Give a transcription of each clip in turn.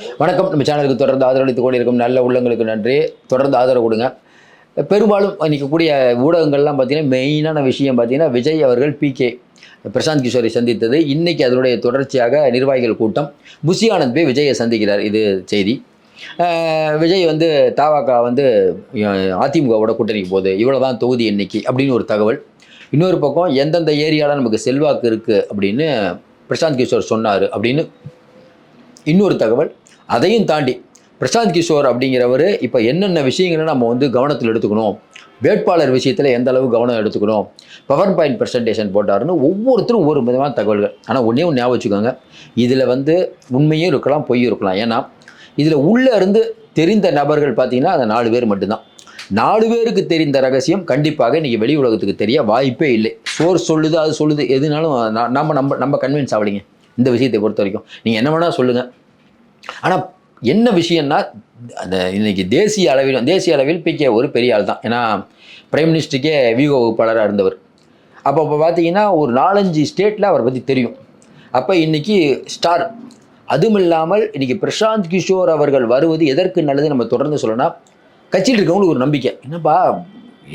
வணக்கம். நம்ம சேனலுக்கு தொடர்ந்து ஆதரவளித்துக் கொண்டிருக்கும் நல்ல உள்ளங்களுக்கு நன்றி. தொடர்ந்து ஆதரவு கொடுங்க. பெரும்பாலும் இன்னைக்கு கூடிய ஊடகங்கள்லாம் பார்த்தீங்கன்னா, மெயினான விஷயம் பார்த்தீங்கன்னா, விஜய் அவர்கள் பிகே பிரசாந்த் கிஷோரை சந்தித்தது. இன்னைக்கு அதனுடைய தொடர்ச்சியாக நிர்வாகிகள் கூட்டம். புஷி ஆனந்த் போய் விஜயை சந்திக்கிறார். இது செய்தி. விஜய் வந்து தவாக வந்து அதிமுகவோட கூட்டணிக்கு போகுது. இவ்வளோதான் தொகுதி எண்ணிக்கை அப்படின்னு ஒரு தகவல். இன்னொரு பக்கம் எந்தெந்த ஏரியாவில் நமக்கு செல்வாக்கு இருக்குது அப்படின்னு பிரசாந்த் கிஷோர் சொன்னார் அப்படின்னு இன்னொரு தகவல். அதையும் தாண்டி பிரசாந்த் கிஷோர் அப்படிங்கிறவர் இப்போ என்னென்ன விஷயங்களை நம்ம வந்து கவனத்தில் எடுத்துக்கணும், வேட்பாளர் விஷயத்தில் எந்த அளவு கவனம் எடுத்துக்கணும், பவர் பாயிண்ட் ப்ரெசன்டேஷன் போட்டாருன்னு ஒவ்வொருத்தரும் ஒவ்வொரு விதமான தகவல்கள். ஆனால் ஒன்றே ஒன்று ஞாபகம் வச்சுக்கோங்க, இதில் வந்து உண்மையும் இருக்கலாம், பொய்யும் இருக்கலாம். ஏன்னா இதில் உள்ளே இருந்து தெரிந்த நபர்கள் பார்த்தீங்கன்னா அந்த 4 பேர் மட்டும்தான். 4 பேருக்கு தெரிந்த ரகசியம் கண்டிப்பாக இன்றைக்கி வெளி உலகத்துக்கு தெரிய வாய்ப்பே இல்லை. சோர்ஸ் சொல்லுது, அது சொல்லுது, எதுனாலும் நம்ம கன்வின்ஸ் ஆகலைங்க. இந்த விஷயத்தை பொறுத்த வரைக்கும் நீங்கள் என்ன வேணால் சொல்லுங்கள். ஆனால் என்ன விஷயம்னா, அந்த இன்றைக்கி தேசிய அளவில் பிகே ஒரு பெரிய ஆள் தான். ஏன்னா பிரைம் மினிஸ்டருக்கே வியூக வகுப்பாளராக இருந்தவர். அப்போ பார்த்தீங்கன்னா ஒரு 4-5 ஸ்டேட்டில் அவரை பற்றி தெரியும். அப்போ இன்றைக்கி ஸ்டார். அதுவும் இல்லாமல் இன்றைக்கி பிரசாந்த் கிஷோர் அவர்கள் வருவது எதற்கு நல்லது நம்ம தொடர்ந்து சொல்லணும்னா, கட்சியில் இருக்கவங்களுக்கு ஒரு நம்பிக்கை. என்னப்பா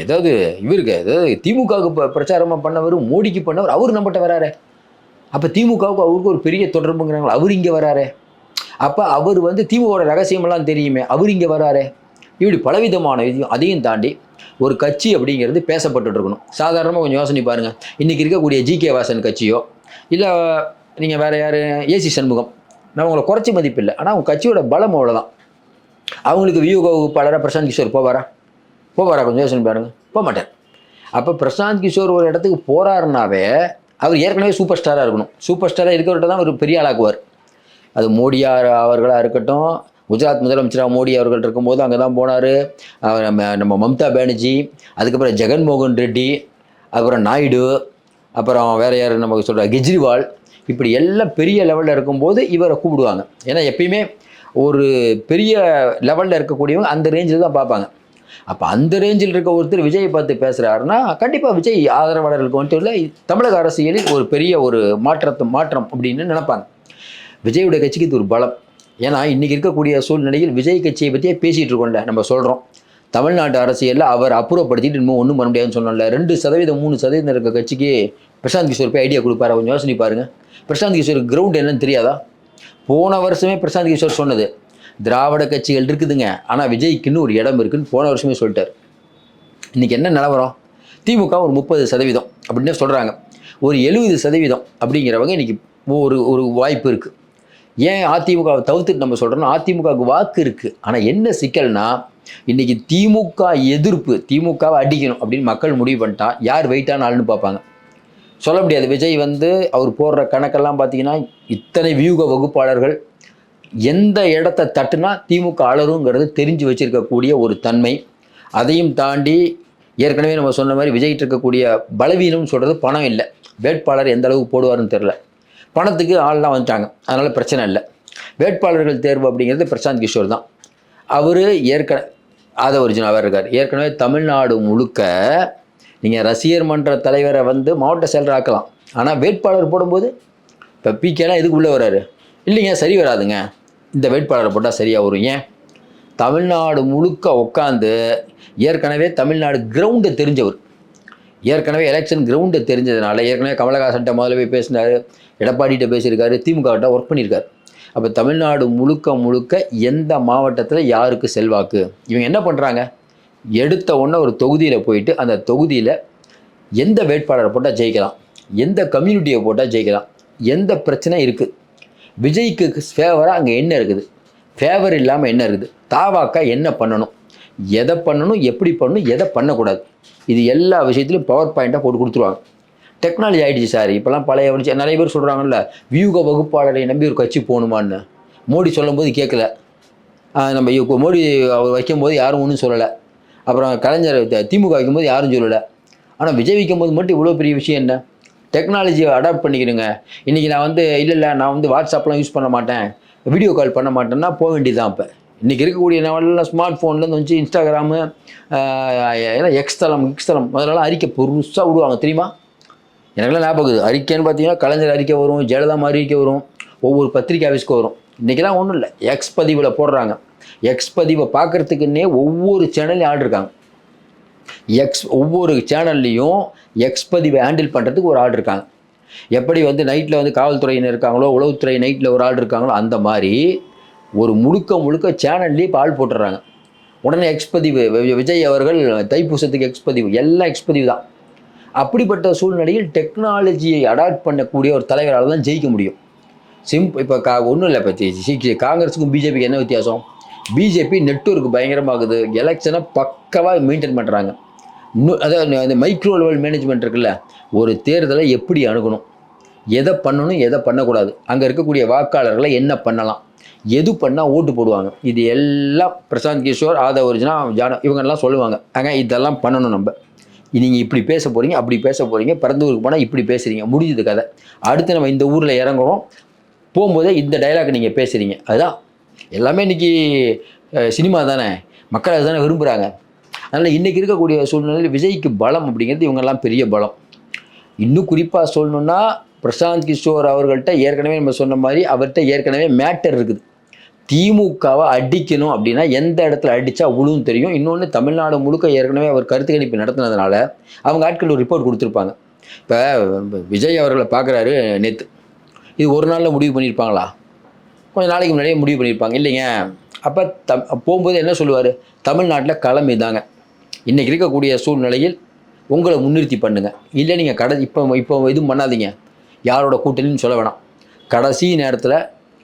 ஏதாவது இவருக்கு ஏதாவது திமுகவுக்கு பிரச்சாரமாக பண்ணவர், மோடிக்கு பண்ணவர், அவர் நம்மகிட்ட வராரு. அப்போ திமுகவுக்கு அவருக்கு ஒரு பெரிய தொடர்புங்கிறாங்க, அவர் இங்கே வராரு. அப்போ அவர் வந்து திமுகவோட ரகசியமெல்லாம் தெரியுமே, அவர் இங்கே வராரு. இப்படி பலவிதமான விஷயம். அதையும் தாண்டி ஒரு கட்சி அப்படிங்கிறது பேசப்பட்டு இருக்கணும். சாதாரணமாக கொஞ்சம் யோசனை பாருங்கள். இன்றைக்கி இருக்கக்கூடிய ஜிகே வாசன் கட்சியோ இல்லை நீங்கள் வேறு யார் ஏசி சண்முகம், நான் உங்களை குறைச்சி மதிப்பில்லை, ஆனால் அவங்க கட்சியோட பலம் அவ்வளோதான். அவங்களுக்கு வியூக வகுப்பாளராக பிரசாந்த் கிஷோர் போவாரா? கொஞ்சம் யோசனை பாருங்கள், போக மாட்டார். அப்போ பிரசாந்த் கிஷோர் ஒரு இடத்துக்கு போகிறாருனாவே அவர் ஏற்கனவே சூப்பர் ஸ்டாராக இருக்கணும். சூப்பர் ஸ்டாராக இருக்கிறவர்கிட்ட தான் ஒரு பெரிய ஆளாக்குவார். அது மோடியார் அவர்களாக இருக்கட்டும், குஜராத் முதலமைச்சராக மோடி அவர்கள் இருக்கும்போது அங்கே தான் போனார். நம்ம மம்தா பானர்ஜி, அதுக்கப்புறம் ஜெகன்மோகன் ரெட்டி, அப்புறம் நாயுடு, அப்புறம் வேறு யார் நமக்கு சொல்கிற கெஜ்ரிவால், இப்படி எல்லாம் பெரிய லெவலில் இருக்கும்போது இவரை கூப்பிடுவாங்க. ஏன்னா எப்பயுமே ஒரு பெரிய லெவலில் இருக்கக்கூடியவங்க அந்த ரேஞ்சில் தான் பார்ப்பாங்க. அப்போ அந்த ரேஞ்சில் இருக்க ஒருத்தர் விஜயை பார்த்து பேசுகிறாருன்னா கண்டிப்பாக விஜய் ஆதரவாளர்களுக்கு வந்துட்டு இல்லை, தமிழக அரசியலில் ஒரு பெரிய ஒரு மாற்றம் அப்படின்னு நினைப்பாங்க. விஜயோட கட்சிக்கு இது ஒரு பலம். ஏன்னா இன்றைக்கி இருக்கக்கூடிய சூழ்நிலையில் விஜய் கட்சியை பற்றியே பேசிகிட்டு இருக்கோம்ல, நம்ம சொல்கிறோம். தமிழ்நாட்டு அரசியலில் அவர் அப்புறப்படுத்திட்டு இன்னும் ஒன்றும் பண்ண முடியாதுன்னு சொன்னோம்ல. 2%, 3% இருக்க கட்சிக்கு பிரசாந்த் கிஷோர் போய் ஐடியா கொடுப்பாரு. கொஞ்சம் யோசனை பாருங்கள். பிரசாந்த் கிஷோர் கிரவுண்ட் என்னன்னு தெரியாதா? போன வருஷமே பிரசாந்த் கிஷோர் சொன்னது, திராவிட கட்சிகள் இருக்குதுங்க, ஆனால் விஜய்க்குன்னு ஒரு இடம் இருக்குதுன்னு போன வருஷமே சொல்லிட்டார். இன்றைக்கி என்ன நிலவரம்? திமுக ஒரு 30% அப்படின்னு சொல்கிறாங்க. ஒரு 70% அப்படிங்கிறவங்க இன்றைக்கி ஒரு வாய்ப்பு இருக்குது. ஏன் அதிமுகவை தவிர்த்துட்டு நம்ம சொல்கிறோன்னா, அதிமுகவுக்கு வாக்கு இருக்குது. ஆனால் என்ன சிக்கல்னா, இன்றைக்கி திமுக எதிர்ப்பு, திமுகவை அடிக்கணும் அப்படின்னு மக்கள் முடிவு பண்ணிட்டா யார் வெயிட்டான ஆளுன்னு பார்ப்பாங்க. சொல்ல முடியாது. விஜய் வந்து அவர் போடுற கணக்கெல்லாம் பார்த்தீங்கன்னா, இத்தனை வியூக வகுப்பாளர்கள் எந்த இடத்த தட்டுனா திமுக அலருங்கிறது தெரிஞ்சு வச்சுருக்கக்கூடிய ஒரு தன்மை. அதையும் தாண்டி ஏற்கனவே நம்ம சொன்ன மாதிரி விஜய்கிட்ட இருக்கக்கூடிய பலவீனம்னு சொல்கிறது பணம் இல்லை. வேட்பாளர் எந்த அளவுக்கு போடுவார்னு தெரில. பணத்துக்கு ஆள்லாம் வந்துட்டாங்க, அதனால் பிரச்சனை இல்லை. வேட்பாளர்கள் தேர்வு அப்படிங்கிறது பிரசாந்த் கிஷோர் தான். அவர் ஒரிஜினலாக இருக்கார். ஏற்கனவே தமிழ்நாடு முழுக்க நீங்கள் ரசிகர் மன்ற தலைவரை வந்து மாவட்ட செயலர் ஆக்கலாம். ஆனால் வேட்பாளர் போடும்போது இப்போ பிகேலாம் எதுக்கு உள்ளே வர்றாரு? இல்லைங்க, சரி வராதுங்க, இந்த வேட்பாளரை போட்டால் சரியாக வரும். ஏன்? தமிழ்நாடு முழுக்க உட்காந்து ஏற்கனவே தமிழ்நாடு கிரவுண்டை தெரிஞ்சவர், ஏற்கனவே எலெக்ஷன் கிரவுண்டை தெரிஞ்சதுனால ஏற்கனவே கமலஹாசன்ட்ட முதல்ல போய் பேசினார், எடப்பாடிகிட்ட பேசியிருக்காரு, திமுககிட்ட ஒர்க் பண்ணியிருக்காரு. அப்போ தமிழ்நாடு முழுக்க எந்த மாவட்டத்தில் யாருக்கு செல்வாக்கு, இவங்க என்ன பண்ணுறாங்க, எடுத்த உடனே ஒரு தொகுதியில் போயிட்டு அந்த தொகுதியில் எந்த வேட்பாளரை போட்டால் ஜெயிக்கலாம், எந்த கம்யூனிட்டியை போட்டால் ஜெயிக்கலாம், எந்த பிரச்சனை இருக்குது, விஜய்க்கு ஃபேவராக அங்கே என்ன இருக்குது, ஃபேவர் இல்லாமல் என்ன இருக்குது, தாவாக்கா என்ன பண்ணணும், எதை பண்ணணும், எப்படி பண்ணணும், எதை பண்ணக்கூடாது, இது எல்லா விஷயத்துலையும் பவர் பாயிண்ட்டாக போட்டு கொடுத்துருவாங்க. டெக்னாலஜி ஆகிடுச்சு சார். இப்போலாம் பழைய நிறைய பேர் சொல்கிறாங்கல்ல, வியூக வகுப்பாளரை நம்பி ஒரு கட்சி போகணுமான்னு. மோடி சொல்லும்போது கேட்கல, நம்ம மோடி அவர் வைக்கும்போது யாரும் ஒன்றும் சொல்லலை. அப்புறம் கலைஞர் திமுக வைக்கும்போது யாரும் சொல்லலை. ஆனால் விஜய் வைக்கும்போது மட்டும் இவ்வளோ பெரிய விஷயம் என்ன? டெக்னாலஜியை அடாப்ட் பண்ணிக்கிறேங்க. இன்றைக்கி நான் வந்து நான் வந்து வாட்ஸ்அப்லாம் யூஸ் பண்ண மாட்டேன், வீடியோ கால் பண்ண மாட்டேன்னா போக வேண்டியதுதான். இப்போ இன்றைக்கி இருக்கக்கூடிய நாவலெல்லாம் ஸ்மார்ட் ஃபோன்லேருந்து வந்து இன்ஸ்டாகிராமு, ஏன்னா எக்ஸ்தலம் முதலெல்லாம் அறிக்கை பெருசாக விடுவாங்க தெரியுமா? எனக்குலாம் ஞாபகம் இருக்குது. அறிக்கைன்னு பார்த்தீங்கன்னா கலைஞர் அறிக்கை வரும், ஜெயலலிதா அறிக்கை வரும், ஒவ்வொரு பத்திரிகை ஆஃபீஸ்க்கு வரும். இன்றைக்கெல்லாம் ஒன்றும் இல்லை, எக்ஸ் பதிவில் போடுறாங்க. எக்ஸ் பதிவை பார்க்குறதுக்குன்னே ஒவ்வொரு சேனல்லையும் ஆள் இருக்காங்க. ஒவ்வொரு சேனல்லையும் எக்ஸ் பதிவை ஹேண்டில் பண்ணுறதுக்கு ஒரு ஆள் இருக்காங்க. எப்படி வந்து நைட்டில் வந்து காவல்துறையினர் இருக்காங்களோ, உளவுத்துறை நைட்டில் ஒரு ஆள் இருக்காங்களோ, அந்த மாதிரி ஒரு முழுக்க சேனல்லேயே இப்போ ஆள் போட்டுடுறாங்க. உடனே எக்ஸ்பதிவு, விஜய் அவர்கள் தைப்பூசத்துக்கு எக்ஸ்பதிவு, எல்லாம் எக்ஸ்பதிவு தான். அப்படிப்பட்ட சூழ்நிலையில் டெக்னாலஜியை அடாப்ட் பண்ணக்கூடிய ஒரு தலைவரால் தான் ஜெயிக்க முடியும். இப்போ ஒன்றும் இல்லை, இப்போ காங்கிரஸுக்கும் பிஜேபிக்கு என்ன வித்தியாசம்? பிஜேபி நெட்வொர்க் பயங்கரமாகுது, எலெக்ஷனை பக்கவாக மெயின்டைன் பண்ணுறாங்க. இன்னும் அதாவது அந்த மைக்ரோ லெவல் மேனேஜ்மெண்ட் இருக்குல்ல, ஒரு தேர்தலை எப்படி அணுகணும், எதை பண்ணணும், எதை பண்ணக்கூடாது, அங்கே இருக்கக்கூடிய வாக்காளர்களை என்ன பண்ணலாம், எது பண்ணால் ஓட்டு போடுவாங்க, இது எல்லாம் பிரசாந்த் கிஷோர், ஆதவ் அர்ஜுனா, இவங்கெல்லாம் சொல்லுவாங்க. இதெல்லாம் பண்ணணும். நம்ம நீங்கள் இப்படி பேச போகிறீங்க, அப்படி பேச போகிறீங்க, பரந்தூருக்கு போனால் இப்படி பேசுகிறீங்க, முடிஞ்சது கதை. அடுத்து நம்ம இந்த ஊரில் இறங்குறோம், போகும்போதே இந்த டைலாக் நீங்கள் பேசுகிறீங்க. அதுதான் எல்லாமே இன்றைக்கி சினிமா தானே, மக்கள் அதுதானே விரும்புகிறாங்க. அதனால் இன்றைக்கி இருக்கக்கூடிய சூழ்நிலையில் விஜய்க்கு பலம் அப்படிங்கிறது இவங்கெல்லாம் பெரிய பலம். இன்னும் குறிப்பாக சொல்லணுன்னா, பிரசாந்த் கிஷோர் அவர்கள்ட்ட ஏற்கனவே நம்ம சொன்ன மாதிரி அவர்கிட்ட ஏற்கனவே மேட்டர் இருக்குது. திமுகவை அடிக்கணும் அப்படின்னா எந்த இடத்துல அடித்தா உழுவும் தெரியும். இன்னொன்று, தமிழ்நாடு முழுக்க ஏற்கனவே அவர் கருத்து கணிப்பு நடத்தினதுனால அவங்க ஆட்கள் ஒரு ரிப்போர்ட் கொடுத்துருப்பாங்க. இப்போ விஜய் அவர்களை பார்க்குறாரு நேற்று, இது ஒரு நாளில் முடிவு பண்ணியிருப்பாங்களா? கொஞ்சம் நாளைக்கு முன்னாடியே முடிவு பண்ணியிருப்பாங்க இல்லைங்க. அப்போ போகும்போது என்ன சொல்லுவார்? தமிழ்நாட்டில் களம் இதாங்க, இன்றைக்கி இருக்கக்கூடிய சூழ்நிலையில் உங்களை முன்னிறுத்தி பண்ணுங்கள், இல்லை நீங்கள் இப்போ இதுவும் பண்ணாதீங்க, யாரோட கூட்டணின்னு சொல்ல வேணாம், கடைசி நேரத்தில்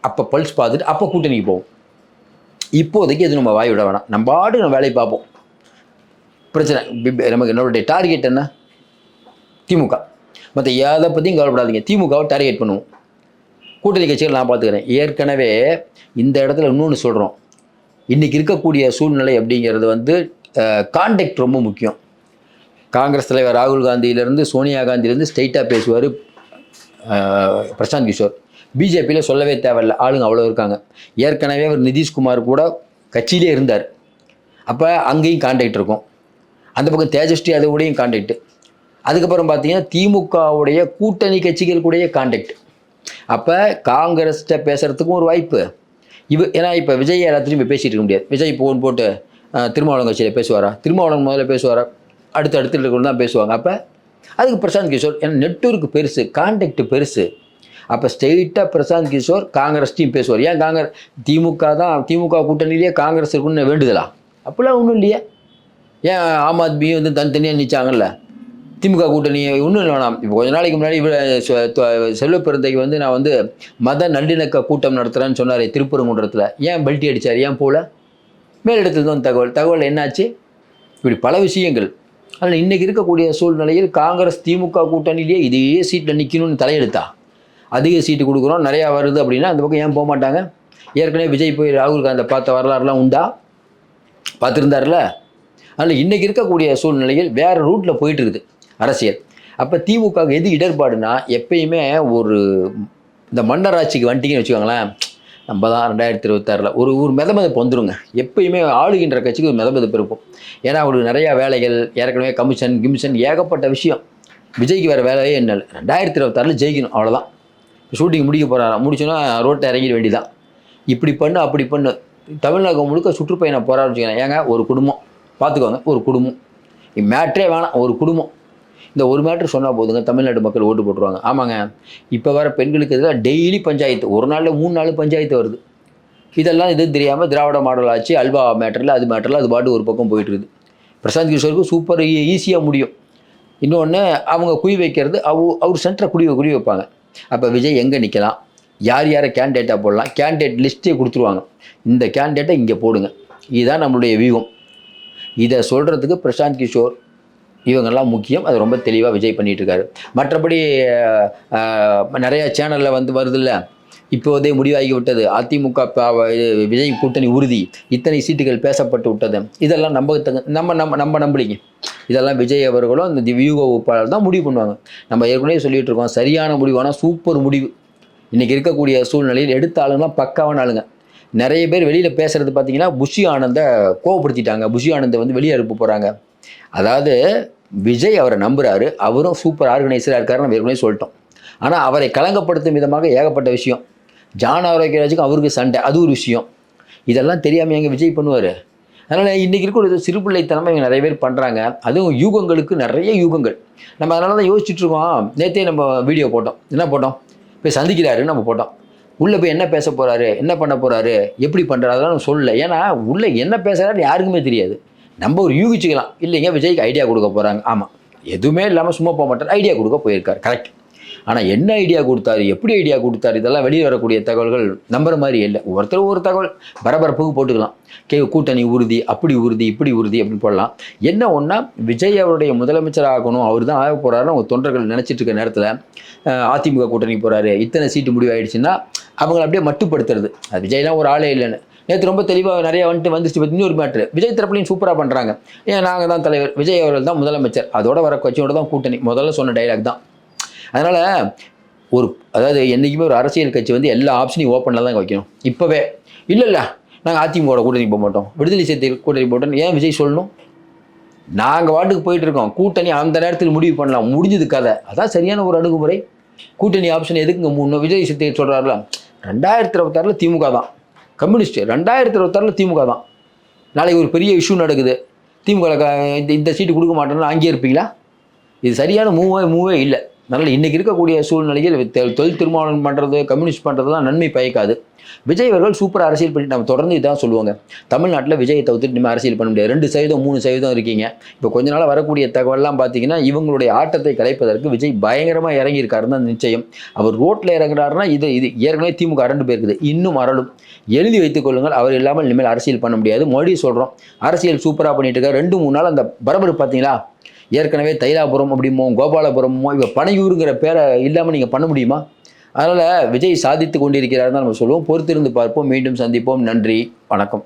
அப்போ பல்ஸ் பார்த்துட்டு அப்போ கூட்டணிக்கு போவோம், இப்போதைக்கு எது நம்ம வாய் விட வேணாம், நம்ம ஆடு நம்ம வேலையை பார்ப்போம். பிரச்சனை நமக்கு என்னோடைய டார்கெட் என்ன? திமுக. மற்ற எதை பற்றியும் கவலைப்படாதீங்க, திமுகவை டார்கெட் பண்ணுவோம், கூட்டணி கட்சிகள் நான் பார்த்துக்கிறேன். ஏற்கனவே இந்த இடத்துல இன்னொன்று சொல்கிறோம், இன்றைக்கி இருக்கக்கூடிய சூழ்நிலை அப்படிங்கிறது வந்து கான்டெக்ட் ரொம்ப முக்கியம். காங்கிரஸ் தலைவர் ராகுல் காந்தியிலேருந்து சோனியா காந்தியிலேருந்து ஸ்ட்ரெயிட்டாக பேசுவார் பிரசாந்த் கிஷோர். பிஜேபியில் சொல்லவே தேவையில்லை, ஆளுங்க அவ்வளோ இருக்காங்க. ஏற்கனவே அவர் நிதிஷ்குமார் கூட கட்சியிலே இருந்தார், அப்போ அங்கேயும் கான்டாக்ட் இருக்கும். அந்த பக்கம் தேஜஸ்வி அதோடையும் கான்டாக்ட். அதுக்கப்புறம் பார்த்தீங்கன்னா திமுகவுடைய கூட்டணி கட்சிகள் கூடயே கான்டாக்ட். அப்போ காங்கிரஸ்கிட்ட பேசுகிறதுக்கும் ஒரு வாய்ப்பு. ஏன்னா இப்போ விஜய் எல்லாத்துலையும் இப்போ பேசிகிட்டு இருக்க முடியாது. விஜய் ஃபோன் போட்டு திருமாவளவன் கட்சியில் பேசுவாரா? திருமாவளவன் முதல்ல பேசுவாரா? அடுத்து இருக்கிறவங்க தான் பேசுவாங்க. அப்போ அதுக்கு பிரசாந்த் கிஷோர், ஏன்னா நெட்வொர்க் பெருசு, கான்டாக்ட் பெருசு. அப்போ ஸ்ட்ரெயிட்டாக பிரசாந்த் கிஷோர் காங்கிரஸ் டீம் பேசுவார். ஏன் திமுக கூட்டணியிலேயே காங்கிரஸ் இருக்குன்னு வேண்டுதலா? அப்படிலாம் ஒன்றும் இல்லையே. ஏன் ஆம் ஆத்மியும் வந்து தனித்தனியாக நிச்சாங்கல்ல, திமுக கூட்டணி ஒன்றும் இல்லை வேணாம். இப்போ கொஞ்ச நாளைக்கு முன்னாடி செல்வப்பெருந்தைக்கு வந்து நான் வந்து மத நல்லிணக்க கூட்டம் நடத்துகிறேன்னு சொன்னார் திருப்பரங்குன்றத்தில். ஏன் பெல்ட்டி அடித்தார்? ஏன் போல? மேலிடத்தில் தான் தகவல் என்னாச்சு? இப்படி பல விஷயங்கள். அதனால் இன்றைக்கி இருக்கக்கூடிய சூழ்நிலையில் காங்கிரஸ் திமுக கூட்டணியிலேயே இதே சீட்டில் நிற்கணும்னு தலையெடுத்தா, அதிக சீட்டு கொடுக்குறோம் நிறையா வருது அப்படின்னா அந்த பக்கம் ஏன் போக மாட்டாங்க? ஏற்கனவே விஜய் போய் ராகுல் காந்தி பார்த்த வரலாறுலாம் உண்டா? பார்த்துருந்தார்ல. அதனால் இன்றைக்கி இருக்கக்கூடிய சூழ்நிலையில் வேறு ரூட்டில் போயிட்டுருக்குது அரசியல். அப்போ திமுகவுக்கு எது இடர்பாடுனா, எப்பயுமே இந்த மன்னராட்சிக்கு வந்துட்டிங்கன்னு வச்சுக்கோங்களேன், நம்ம தான் 2026 ஒரு மெதமெதப்பு வந்துடுங்க. எப்பயுமே ஆளுகின்ற கட்சிக்கு ஒரு மெதமெதப்பு இருக்கும். ஏன்னா அவங்களுக்கு நிறையா வேலைகள், ஏற்கனவே கமிஷன் ஏகப்பட்ட விஷயம். விஜய்க்கு வேறு வேலையே என்ன? 2026 ஜெயிக்கணும், அவ்வளோதான். ஷூட்டிங் முடிக்க போகிறாராம், முடிச்சோன்னா ரோட்டில் இறங்கிட வேண்டியதான். இப்படி பண்ணு அப்படி பண்ணு. தமிழ்நாடு முழுக்க சுற்றுப்பயணம் போகிறான்னு வச்சுக்கோங்க. ஏங்க ஒரு குடும்பம் பார்த்துக்கோங்க, ஒரு குடும்பம், மேட்ரே வேணாம், ஒரு குடும்பம், இந்த ஒரு மேட்ரு சொன்னால் போதுங்க, தமிழ்நாட்டு மக்கள் ஓட்டு போட்டுருவாங்க. ஆமாங்க, இப்போ வர பெண்களுக்கு எதிராக டெய்லி பஞ்சாயத்து, ஒரு நாளில் 3 நாள் பஞ்சாயத்து வருது. இதெல்லாம் இது தெரியாமல் திராவிட மாடல் ஆச்சு, அல்வா மேட்டரில் அது பாட்டு ஒரு பக்கம் போயிட்டுருக்குது. பிரசாந்த் கிஷோருக்கு சூப்பர் ஈஸியாக முடியும். இன்னொன்று, அவங்க குழி வைக்கிறது, அவர் சென்டரை குழி வைப்பாங்க. அப்போ விஜய் எங்கே நிற்கலாம், யாரை கேண்டிடேட்டாக போடலாம், கேண்டிடேட் லிஸ்ட்டே கொடுத்துருவாங்க. இந்த கேண்டிடேட்டை இங்கே போடுங்க, இதுதான் நம்மளுடைய வியூகம். இதை சொல்கிறதுக்கு பிரசாந்த் கிஷோர் இவங்கெல்லாம் முக்கியம். அது ரொம்ப தெளிவாக விஜய் பண்ணிகிட்ருக்காரு. மற்றபடி நிறையா சேனலில் வருதில்ல, இப்போதே முடிவாகி விட்டது, அதிமுக விஜய் கூட்டணி உறுதி, இத்தனை சீட்டுகள் பேசப்பட்டு விட்டது, இதெல்லாம் நம்ம நம்பலிங்க. இதெல்லாம் விஜய் அவர்களும் இந்த வியூக வகுப்பாளர் தான் முடிவு பண்ணுவாங்க. நம்ம ஏற்கனவே சொல்லிகிட்டு இருக்கோம், சரியான முடிவானா சூப்பர் முடிவு. இன்றைக்கி இருக்கக்கூடிய சூழ்நிலையில் எடுத்த ஆளுங்களாம் பக்காவான ஆளுங்க. நிறைய பேர் வெளியில் பேசுகிறது பார்த்தீங்கன்னா புஷி ஆனந்தை கோவப்படுத்திட்டாங்க, புஷி ஆனந்தை வெளியே அனுப்ப போகிறாங்க. அதாவது விஜய் அவரை நம்புகிறாரு, அவரும் சூப்பர் ஆர்கனைசராக இருக்காரு, நம்ம ஏற்கனவே சொல்லிட்டோம். ஆனால் அவரை களங்கப்படுத்தும் விதமாக ஏகப்பட்ட விஷயம். ஜான் ஆரோக்கியராஜுக்கும் அவருக்கு சண்டை, அது ஒரு விஷயம். இதெல்லாம் தெரியாமல் எங்கே விஜய் பண்ணுவார்? அதனால் இன்றைக்கி இருக்கிற ஒரு சிறுபிள்ளைத்தனமாக இவங்க நிறைய பேர் பண்ணுறாங்க. அதுவும் யூகங்களுக்கு நிறைய யூகங்கள். நம்ம அதனால தான் யோசிச்சுட்ருக்கோம். நேற்றே நம்ம வீடியோ போட்டோம். என்ன போட்டோம்? போய் சந்திக்கிறாருன்னு நம்ம போட்டோம். உள்ளே போய் என்ன பேச போகிறாரு, என்ன பண்ண போகிறாரு, எப்படி பண்ணுறாரு, அதெல்லாம் நம்ம சொல்லலை. ஏன்னா உள்ளே என்ன பேசுகிறாரு யாருக்குமே தெரியாது. நம்ம ஒரு யூகிச்சுக்கலாம். இல்லைங்க விஜய்க்கு ஐடியா கொடுக்க போகிறாங்க. ஆமாம், எதுவுமே இல்லாமல் சும்மா போக மாட்டார், ஐடியா கொடுக்க போயிருக்கார், கரெக்ட். ஆனால் என்ன ஐடியா கொடுத்தாரு, எப்படி ஐடியா கொடுத்தாரு, இதெல்லாம் வெளியே வரக்கூடிய தகவல்கள் நம்புற மாதிரி இல்லை. ஒருத்தர் ஒரு தகவல் பரபரப்புக்கு போட்டுக்கலாம். கூட்டணி உறுதி, அப்படி உறுதி, இப்படி உறுதி அப்படின்னு போடலாம். என்ன ஒன்றா, விஜய் அவருடைய முதலமைச்சர் ஆகணும், அவர் தான் ஆக போகிறாருன்னு அவங்க தொண்டர்கள் நினச்சிட்டு இருக்க நேரத்தில் அதிமுக கூட்டணி போகிறாரு, இத்தனை சீட்டு முடிவாயிடுச்சுன்னா அவங்களை அப்படியே மட்டுப்படுத்துறது. அது விஜய்லாம் ஒரு ஆளே இல்லைன்னு நேற்று ரொம்ப தெளிவாக நிறையா வந்துச்சு. இன்னொரு மேட்ரு, விஜய் தரப்புலையும் சூப்பராக பண்ணுறாங்க. ஏன் நாங்கள் தான் தலைவர், விஜய் அவர்கள் தான் முதலமைச்சர், அதோட வர கட்சியோட தான் கூட்டணி, முதல்ல சொன்ன டைலாக் தான். அதனால் அதாவது என்றைக்குமே ஒரு அரசியல் கட்சி எல்லா ஆப்ஷனையும் ஓப்பனில் தான் வைக்கணும். இப்போவே இல்லை நாங்கள் அதிமுக கூட்டணி போக மாட்டோம், விடுதலை சிறுத்தைகள் கூட்டணி போட்டோம் ஏன் விஜய் சொல்லணும்? நாங்கள் வாட்டுக்கு போயிட்டுருக்கோம், கூட்டணி அந்த நேரத்தில் முடிவு பண்ணலாம், முடிஞ்சது கதை. அதான் சரியான ஒரு அணுகுமுறை. கூட்டணி ஆப்ஷன் எதுக்குங்க மூணு? விஜய் சிறுத்தைகள் சொல்கிறாருல, 2026 திமுக தான் கம்யூனிஸ்ட், 2026 திமுக தான். நாளைக்கு ஒரு பெரிய இஷ்யூ நடக்குது, திமுக இந்த சீட்டு கொடுக்க மாட்டோம்னா அங்கேயே இருப்பீங்களா? இது சரியான மூவே இல்லை. அதனால் இன்றைக்கி இருக்கக்கூடிய சூழ்நிலையில் தொழில் திருமணம் பண்ணுறது, கம்யூனிஸ்ட் பண்ணுறது தான் நன்மை பயக்காது. விஜய் அவர்கள் சூப்பராக அரசியல் பண்ணிட்டு நம்ம தொடர்ந்து இதான் சொல்லுவாங்க. தமிழ்நாட்டில் விஜயை தவிர்த்துட்டு நம்ம அரசியல் பண்ண முடியாது. 2% 3% இருக்கீங்க. இப்போ கொஞ்ச நாள் வரக்கூடிய தகவல்லாம் பார்த்தீங்கன்னா இவங்களுடைய ஆட்டத்தை கலைப்பதற்கு விஜய் பயங்கரமாக இறங்கியிருக்காருன்னு தான் நிச்சயம். அவர் ரோட்டில் இறங்குறாருன்னா இது ஏற்கனவே திமுக அரண்டு போயிருக்குது, இன்னும் அரளும். எழுதி வைத்துக் கொள்ளுங்கள், அவர் இல்லாமல் இனிமேல் அரசியல் பண்ண முடியாது. மறுபடியும் சொல்கிறோம், அரசியல் சூப்பராக பண்ணிட்டு இருக்காரு. 2-3 நாள் அந்த பரபரப்பு பார்த்தீங்களா? ஏற்கனவே தைலாபுரம் அப்படிமோ கோபாலபுரமோ இப்போ பனையூருங்கிற பேரை இல்லாமல் நீங்கள் பண்ண முடியுமா? அதனால் விஜய் சாதித்து கொண்டிருக்கிறார் தான் நம்ம சொல்லுவோம். பொறுத்திருந்து பார்ப்போம். மீண்டும் சந்திப்போம். நன்றி, வணக்கம்.